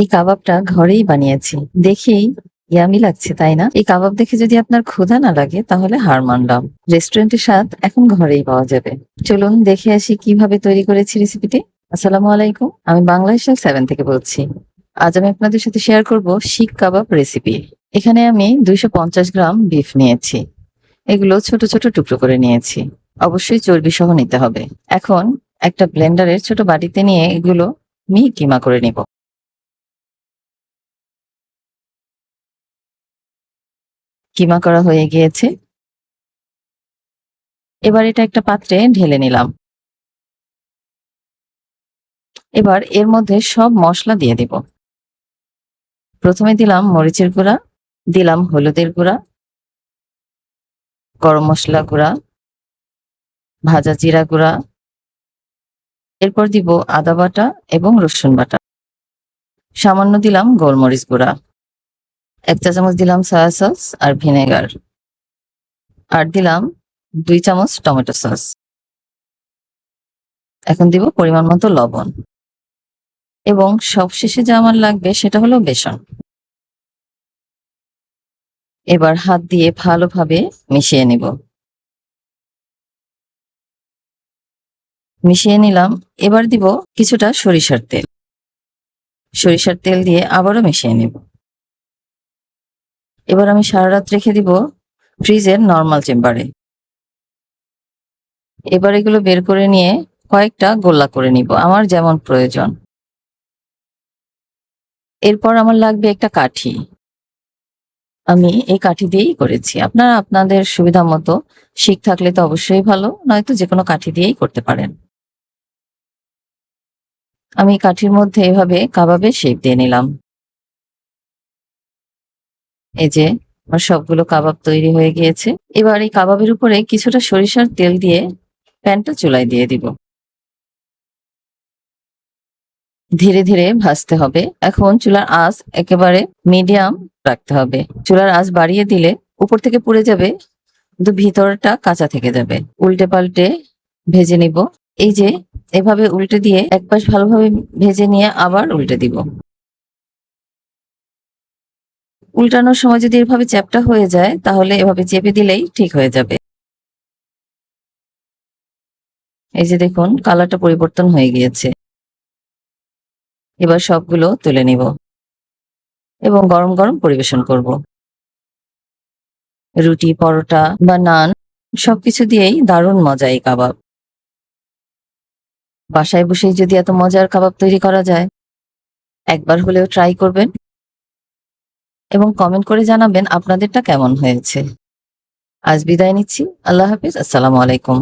এই কাবাবটা ঘরেই বানিয়েছি। দেখেই ইয়ামি লাগছে, তাই না? এই কাবাব দেখে যদি আপনার ক্ষুধা না লাগে তাহলে হার মানলাম। রেস্টুরেন্টের স্বাদ এখন ঘরেই পাওয়া যাবে। চলুন দেখে আসি কিভাবে তৈরি করেছি রেসিপিটি। আসসালামু আলাইকুম। আমি বাংলাদেশের 7 থেকে বলছি। আজ আমি আপনাদের সাথে শেয়ার করব শিক কাবাব রেসিপি। এখানে আমি 250 গ্রাম বিফ নিয়েছি। এগুলো ছোট ছোট টুকরো করে নিয়েছি। অবশ্যই চর্বি সহ নিতে হবে। এখন একটা ব্লেন্ডারের ছোট বাটিতে নিয়ে এগুলো মিহি কিমা করে নিব। কিমা করা হয়ে গিয়েছে। এবার এটা একটা পাত্রে ঢেলে নিলাম। এবার এর মধ্যে সব মসলা দিয়ে দিব। প্রথমে দিলাম মরিচের গুঁড়া, দিলাম হলুদের গুঁড়া, গরম মসলা গুঁড়া, ভাজা জিরা গুঁড়া, এরপর দিব আদা বাটা এবং রসুন বাটা। সামান্য দিলাম গোলমরিচ গুঁড়া। 1 চা চামচ দিলাম সয়া সস আর ভিনেগার। আর দিলাম 2 চামচ টমেটো সস। এখন দিব পরিমাণ মতো লবণ। এবং সবশেষে যা আমার লাগবে সেটা হলো বেসন। এবার হাত দিয়ে ভালোভাবে মিশিয়ে নিব। মিশিয়ে নিলাম। এবার দিব কিছুটা সরিষার তেল। সরিষার তেল দিয়ে আবারও মিশিয়ে নিব। এবার আমি সারা রাত রেখে দিব ফ্রিজের নরমাল চেম্বারে। এবার এগুলো বের করে নিয়ে কয়েকটা গোল্লা করে নিব আমার যেমন প্রয়োজন। এরপর আমার লাগবে একটা কাঠি। আমি এই কাঠি দিয়েই করেছি। আপনারা আপনাদের সুবিধা মতো, শিক থাকলে তো অবশ্যই ভালো, নয়তো যেকোনো কাঠি দিয়েই করতে পারেন। আমি কাঠির মধ্যে এভাবে কাবাবের শেপ দিয়ে নিলাম। এই যে আমার সবগুলো কাবাব তৈরি হয়ে গিয়েছে। এবার এই কাবাবের উপরে কিছুটা সরিষার তেল দিয়ে প্যানটা চুলায় দিয়ে দিব। ধীরে ধীরে ভাজতে হবে। এখন চুলার আঁচ একেবারে মিডিয়াম রাখতে হবে। চুলার আঁচ বাড়িয়ে দিলে উপর থেকে পুড়ে যাবে, কিন্তু ভিতরটা কাঁচা থেকে যাবে। উল্টে পাল্টে ভেজে নিব। এই যে এভাবে উল্টে দিয়ে এক পাশ ভালোভাবে ভেজে নিয়ে আবার উল্টে দিব। উল্টানোর সময় যদি এভাবে চ্যাপ্টা হয়ে যায় তাহলে এভাবে চেপে দিলেই ঠিক হয়ে যাবে। এই যে দেখুন কালারটা পরিবর্তন হয়ে গিয়েছে। এবার সবগুলো তুলে নিব এবং গরম গরম পরিবেশন করব। রুটি, পরোটা বা নান সবকিছু দিয়েই দারুণ মজা এই কাবাব। বাসায় বসেই যদি এত মজার কাবাব তৈরি করা যায়, একবার হলেও ট্রাই করবেন এবং কমেন্ট করে জানাবেন আপনাদেরটা কেমন হয়েছে। আজ বিদায় নিচ্ছি। আল্লাহ হাফিজ। আসসালামু আলাইকুম।